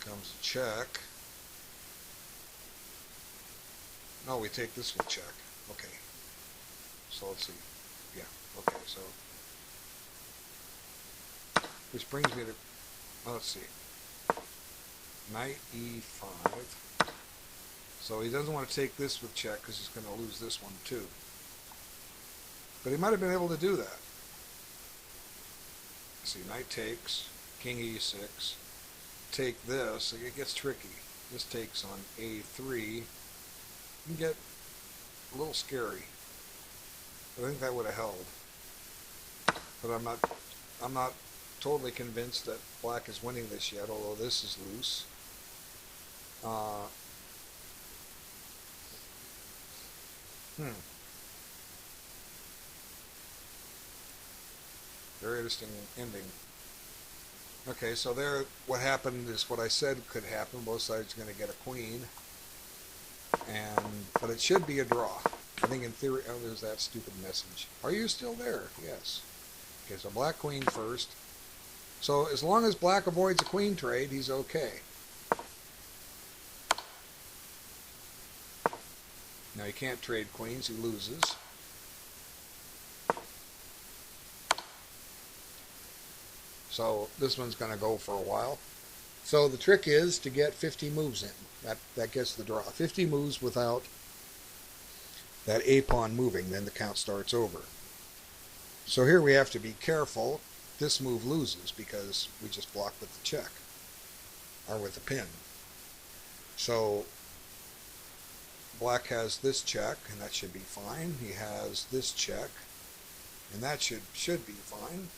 Comes a check. No, we take this with check. Okay. So let's see. Yeah. Okay. So, which brings me to. Let's see. Knight e5. So he doesn't want to take this with check because he's going to lose this one too. But he might have been able to do that. Let's see, knight takes, king e6. Take this, it gets tricky. This takes on a3. You can get a little scary. I think that would have held. But I'm not totally convinced that black is winning this yet, although this is loose. Very interesting ending. Okay, so there, what happened is what I said could happen. Both sides are going to get a queen, but it should be a draw. I think in theory. Oh, there's that stupid message. Are you still there? Yes. Okay, so black queen first. So as long as black avoids a queen trade, he's okay. Now he can't trade queens, he loses. So this one's going to go for a while. So the trick is to get 50 moves in. That gets the draw. 50 moves without that a pawn moving, then the count starts over. So here we have to be careful. This move loses because we just blocked with the check, or with the pin. So black has this check, and that should be fine. He has this check, and that should be fine.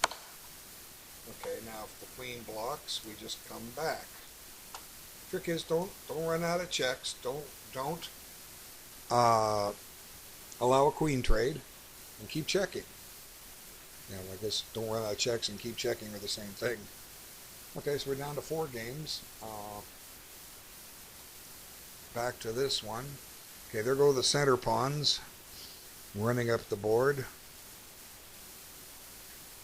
Okay, now if the queen blocks, we just come back. The trick is don't run out of checks. Don't allow a queen trade, and keep checking. I guess don't run out of checks and keep checking are the same thing. Okay, so we're down to 4 games. Back to this one. Okay, there go the center pawns running up the board.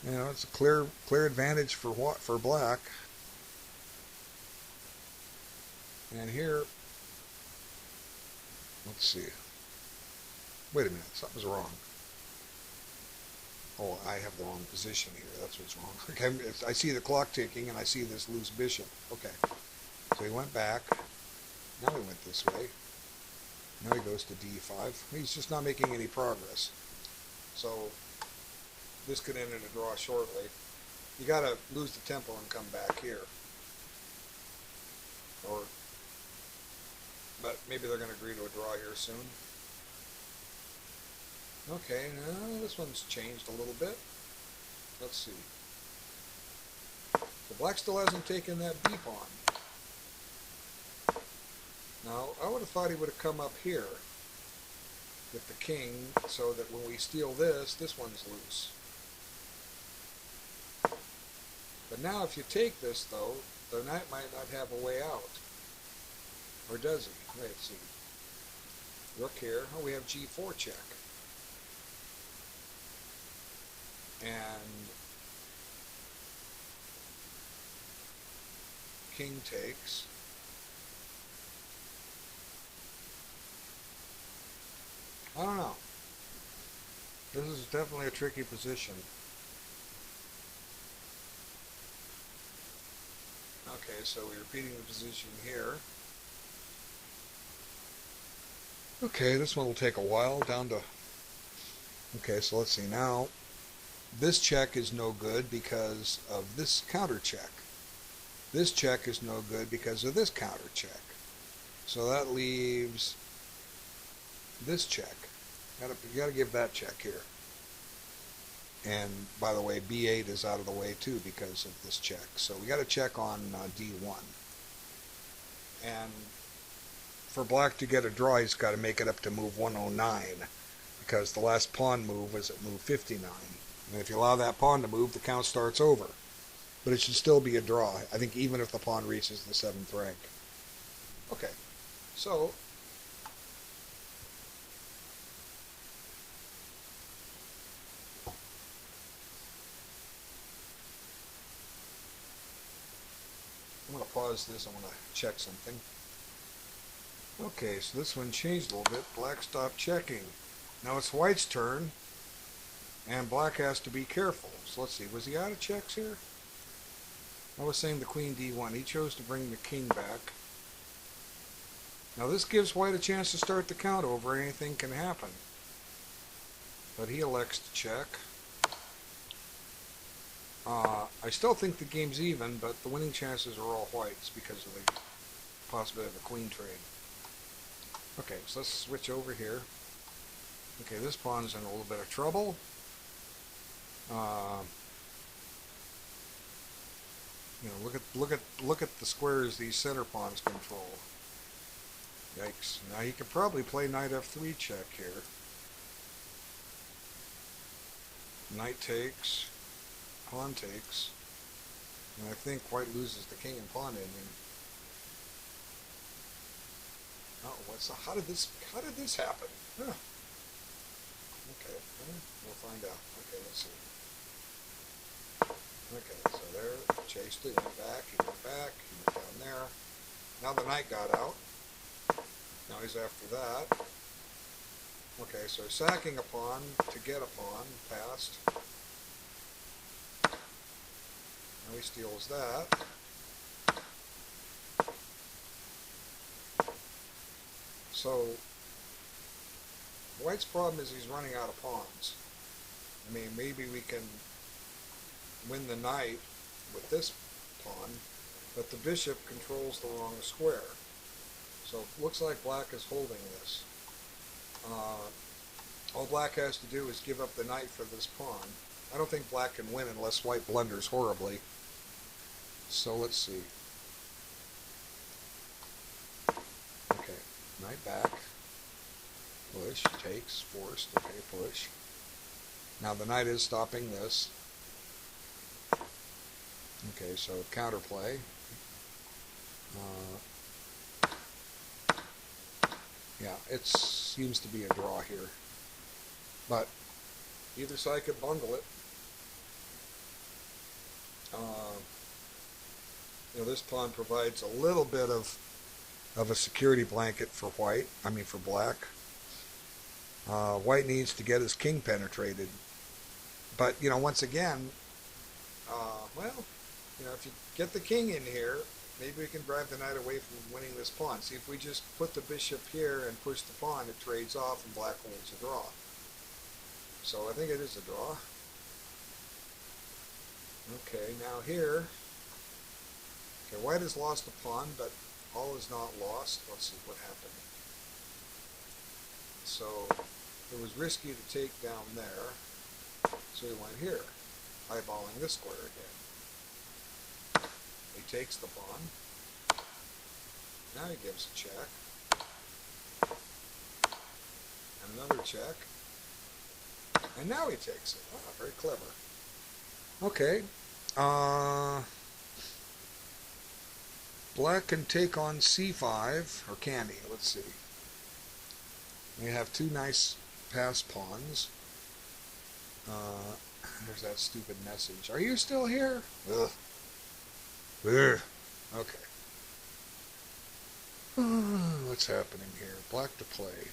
It's a clear advantage for black. And here, let's see. Wait a minute, something's wrong. Oh, I have the wrong position here. That's what's wrong. Okay, I see the clock ticking, and I see this loose bishop. Okay, so he went back. Now he went this way. Now he goes to d5. He's just not making any progress. So this could end in a draw shortly. You got to lose the tempo and come back here. But maybe they're going to agree to a draw here soon. Okay, now this one's changed a little bit. Let's see. So black still hasn't taken that b pawn. Now, I would have thought he would have come up here with the king so that when we steal this, this one's loose. But now if you take this, though, the knight might not have a way out. Or does he? Let's see. Rook here. Oh, we have g4 check. And king takes. I don't know. This is definitely a tricky position. Okay, so we're repeating the position here. Okay, this one will take a while down to... Okay, so let's see now. This check is no good because of this counter check. This check is no good because of this counter check. So that leaves this check. You gotta give that check here. And by the way, b8 is out of the way too because of this check. So we got to check on d1. And for black to get a draw, he's got to make it up to move 109 because the last pawn move was at move 59. And if you allow that pawn to move, the count starts over. But it should still be a draw, I think, even if the pawn reaches the 7th rank. Okay, so I'm going to pause this. I want to check something. Okay, so this one changed a little bit. Black stopped checking. Now it's white's turn, and black has to be careful. So let's see, was he out of checks here? I was saying the queen d1. He chose to bring the king back. Now this gives white a chance to start the count over. Anything can happen. But he elects to check. I still think the game's even, but the winning chances are all whites because of the possibility of a queen trade. Okay, so let's switch over here. Okay, this pawn's in a little bit of trouble. You know, look at the squares these center pawns control. Yikes! Now he could probably play knight f3 check here. Knight takes, pawn takes, and I think white loses the king and pawn ending. Oh, how did this happen? Huh. Okay, we'll find out. Okay, let's see. Okay, so there, chased it, went back, he went down there. Now the knight got out. Now he's after that. Okay, so sacking a pawn to get a pawn, passed. Now he steals that. So, white's problem is he's running out of pawns. I mean, maybe we can win the knight with this pawn, but the bishop controls the wrong square. So it looks like black is holding this. All black has to do is give up the knight for this pawn. I don't think black can win unless white blunders horribly. So let's see. Okay, knight back. Push, takes, forced. Okay, push. Now the knight is stopping this. Okay, so counterplay. Yeah, it seems to be a draw here. But either side could bungle it. You know, this pawn provides a little bit of a security blanket for white. I mean, for black. White needs to get his king penetrated But, once again, well, if you get the king in here, maybe we can drive the knight away from winning this pawn. See, if we just put the bishop here and push the pawn, it trades off and black holds a draw. So I think it is a draw. Okay, now here, okay, white has lost a pawn, but all is not lost. Let's see what happened. So it was risky to take down there, so he went here, eyeballing this square again. He takes the pawn. Now he gives a check. Another check. And now he takes it. Oh, very clever. Okay. Black can take on c5, or can he? Let's see. We have two nice pass pawns. There's that stupid message. Are you still here? Ugh. Ugh. Okay. What's happening here? Black to play.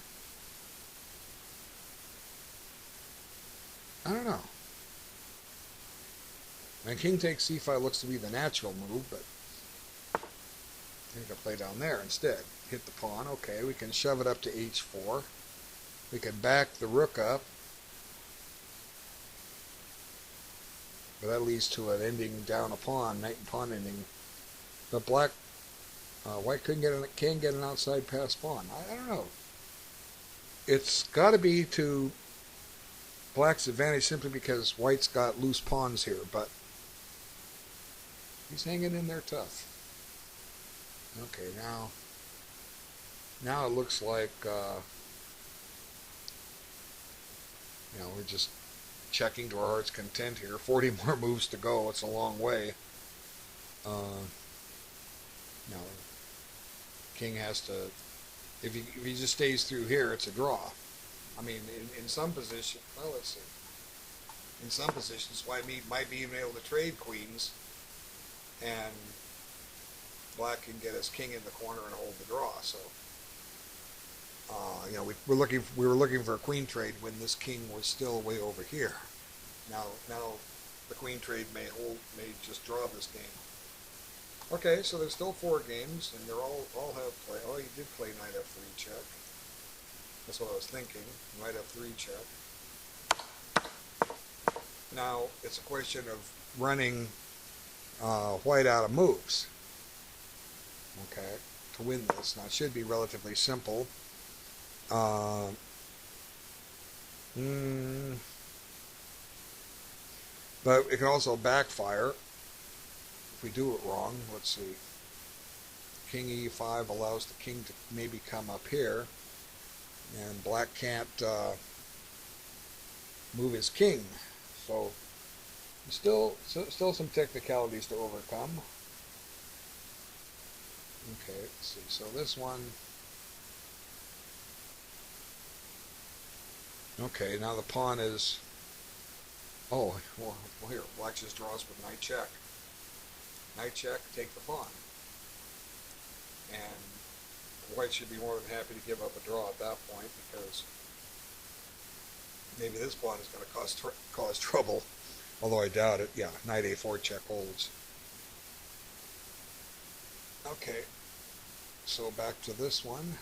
I don't know. And king takes c5 looks to be the natural move, but I think I'll play down there instead. Hit the pawn. Okay, we can shove it up to h4. We can back the rook up. But that leads to an ending down a pawn, knight and pawn ending. But black, white can get an outside pass pawn. I don't know. It's got to be to black's advantage simply because white's got loose pawns here, but he's hanging in there tough. Okay, now it looks like we're just checking to our heart's content here. 40 more moves to go. It's a long way. King has to, if he just stays through here, it's a draw. I mean, in some position, well, let's see. In some positions, white might be even able to trade queens, and black can get his king in the corner and hold the draw. So, we were looking for a queen trade when this king was still way over here. Now the queen trade may just draw this game. Okay, so there's still 4 games, and they're all have play. Oh, he did play knight f3 check. That's what I was thinking. Knight f3 check. Now it's a question of running white out of moves. Okay, to win this. Now it should be relatively simple. But it can also backfire if we do it wrong. Let's see. King e5 allows the king to maybe come up here, and black can't move his king. So still some technicalities to overcome. Okay, let's see. So this one. Okay, now the pawn is. Oh, well, here, black just draws with knight check. Knight check, take the pawn. And white should be more than happy to give up a draw at that point, because maybe this pawn is going to cause trouble. Although I doubt it. Yeah, knight a4 check holds. Okay, so back to this one.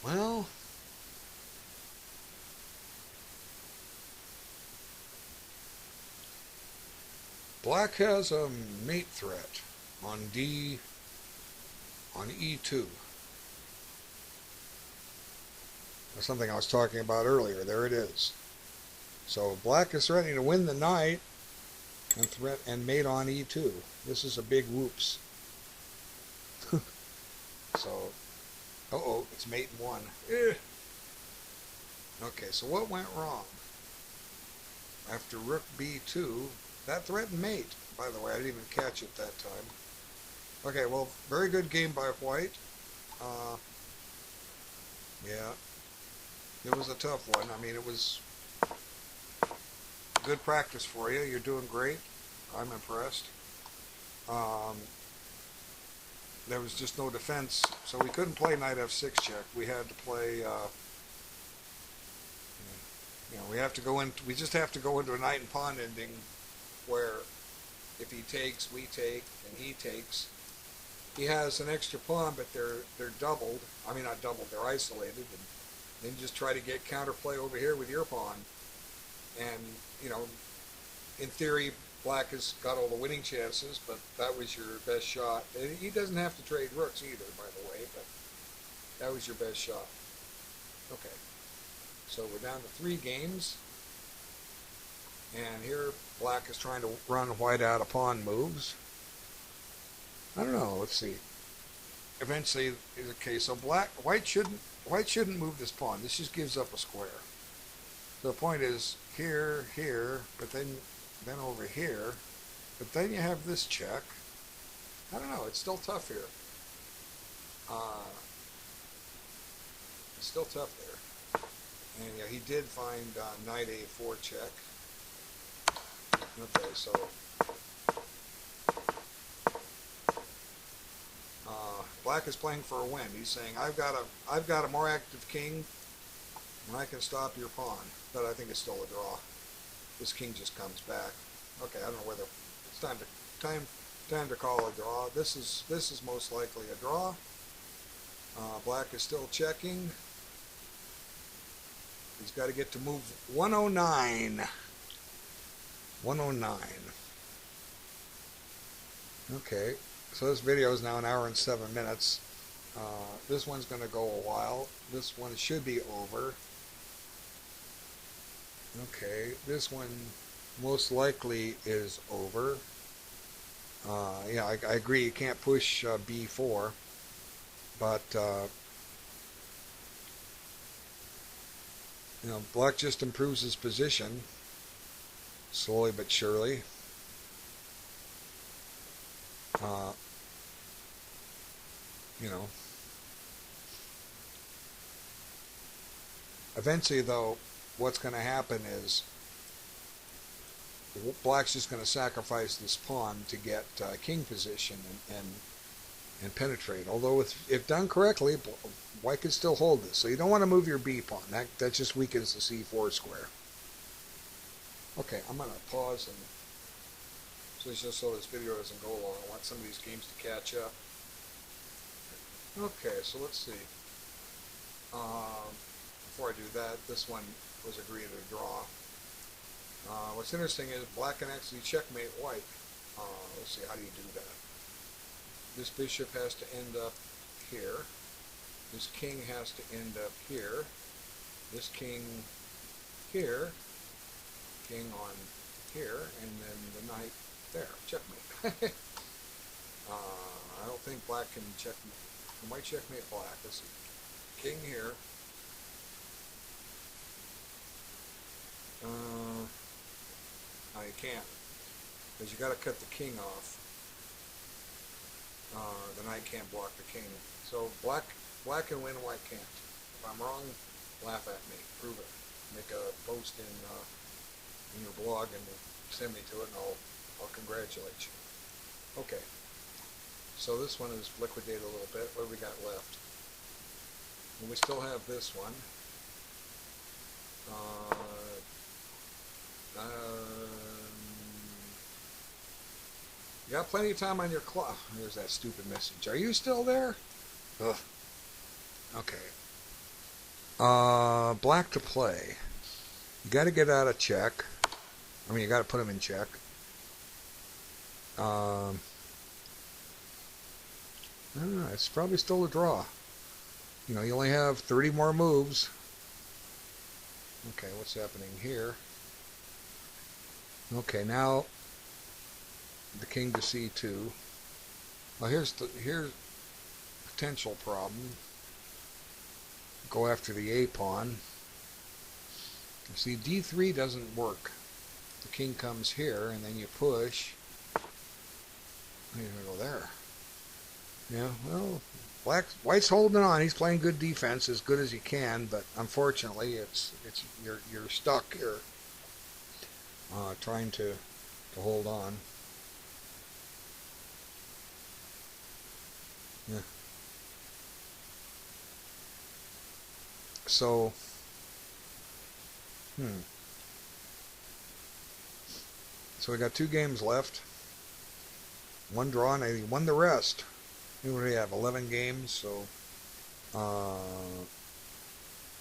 Well, black has a mate threat on e2. That's something I was talking about earlier. There it is. So black is threatening to win the knight and mate on e2. This is a big whoops. So, it's mate in 1. Okay, so what went wrong? After rook b2, that threatened mate. by the way. I didn't even catch it that time. Okay, well, very good game by white. Uh, yeah, it was a tough one. I mean, it was good practice for you. You're doing great. I'm impressed. Um, there was just no defense, so we couldn't play knight f6 check. We had to play, we have to go in. We just have to go into a knight and pawn ending, where if he takes, we take, and he takes. He has an extra pawn, but they're doubled. I mean, not doubled. They're isolated, and then just try to get counterplay over here with your pawn. And in theory, black has got all the winning chances, but that was your best shot. And he doesn't have to trade rooks either, by the way, but that was your best shot. Okay, so we're down to 3 games, and here black is trying to run white out of pawn moves. I don't know. Let's see. Eventually, okay. So white shouldn't move this pawn. This just gives up a square. So the point is here, but then over here, but then you have this check. I don't know. It's still tough here. It's still tough there. And yeah, he did find knight a4 check. Okay, so black is playing for a win. He's saying, I've got a more active king, and I can stop your pawn. But I think it's still a draw. This king just comes back. Okay, I don't know whether it's time to call a draw. This is most likely a draw. Black is still checking. He's got to get to move 109. 109. Okay, so this video is now 1 hour and 7 minutes. This one's going to go a while. This one should be over. Okay, this one most likely is over. Yeah, I agree. You can't push b4, but black just improves his position slowly but surely. Eventually, though, what's going to happen is black's just going to sacrifice this pawn to get king position and penetrate. Although if done correctly, white can still hold this. So you don't want to move your b pawn. That just weakens the c4 square. Okay, I'm going to pause and just so this video doesn't go long. I want some of these games to catch up. Okay, so let's see. Before I do that, this one was agreed to draw. What's interesting is black can actually checkmate white. Let's see, how do you do that? This bishop has to end up here. This king has to end up here. This king here. King on here, and then the knight there. Checkmate. I don't think black can checkmate. White checkmate black. Let's see. King here. No, you can't, because you got to cut the king off. The knight can't block the king. So black can win, white can't. If I'm wrong, laugh at me. Prove it. Make a post in your blog and send me to it, and I'll congratulate you. Okay. So this one is liquidated a little bit. What do we got left? And we still have this one. You got plenty of time on your clock. There's that stupid message. Are you still there? Ugh. Okay. Black to play. You got to get out of check. I mean, you got to put him in check. I don't know. It's probably still a draw. You only have 30 more moves. Okay, what's happening here? Okay, now the king to c2. Well, here's potential problem. Go after the a pawn. You see, d3 doesn't work. The king comes here, and then you push. He's gonna go there. Yeah, well, White's holding on. He's playing good defense, as good as he can, but unfortunately, it's you're stuck here, trying to hold on. Yeah. So, hmm. So we got 2 games left. One draw, and he won the rest. What do we have? 11 games, so uh,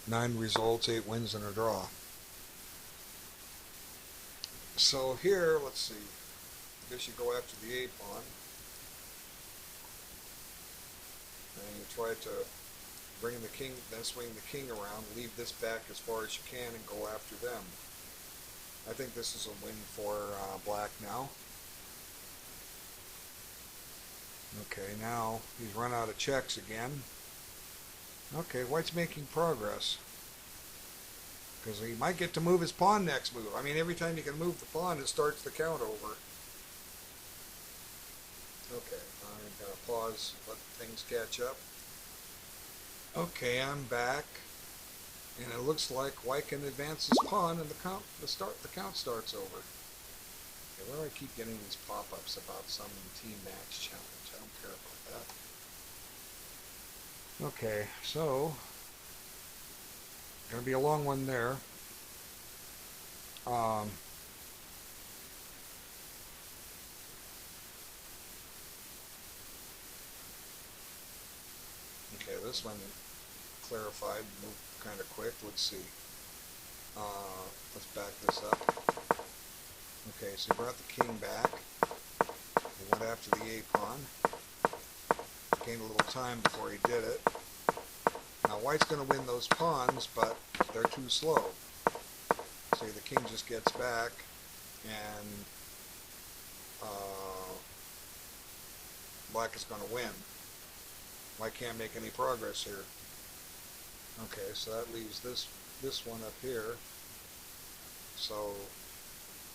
9 results, 8 wins, and a draw. So here, let's see. I guess you go after the A pawn, and you try to bring the king, then swing the king around, leave this back as far as you can, and go after them. I think this is a win for black now. Okay, now he's run out of checks again. Okay, white's making progress. Because he might get to move his pawn next move. I mean, every time you can move the pawn, it starts the count over. Okay, I'm going to pause, let things catch up. Okay, I'm back. And it looks like white can advance his pawn and the count starts over. Okay, why do I keep getting these pop-ups about some team match challenge? I don't care about that. Okay, so gonna be a long one there. Um, okay, this one clarified, moved kind of quick. Let's see. Let's back this up. Okay, so he brought the king back. He went after the A pawn. Gained a little time before he did it. Now white's going to win those pawns, but they're too slow. See, the king just gets back, and black is going to win. White can't make any progress here. Okay, so that leaves this one up here. So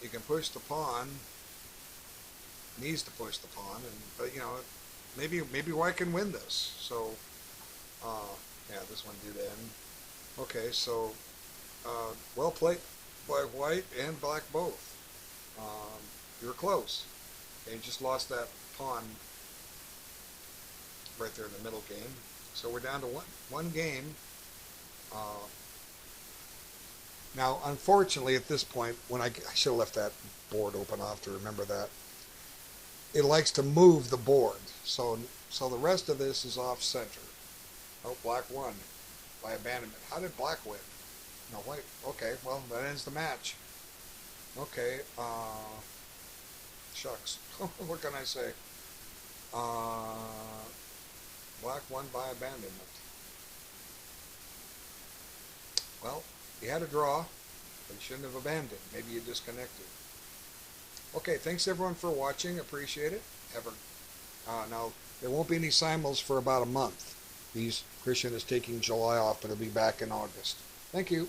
you can push the pawn. Needs to push the pawn, but you know, maybe white can win this. So yeah, this one did end. Okay, so well played by white and black both. You're close. Okay, you just lost that pawn right there in the middle game. So we're down to one game. Now, unfortunately, at this point, when I should have left that board open off to remember that, it likes to move the board. So the rest of this is off center. Oh, black won by abandonment. How did black win? No, white. Okay, well, that ends the match. Okay, shucks. What can I say? Black won by abandonment. Well, he had a draw, but he shouldn't have abandoned. Maybe you disconnected. Okay, thanks everyone for watching. Appreciate it. Now, there won't be any simuls for about a month. Christian is taking July off, but he'll be back in August. Thank you.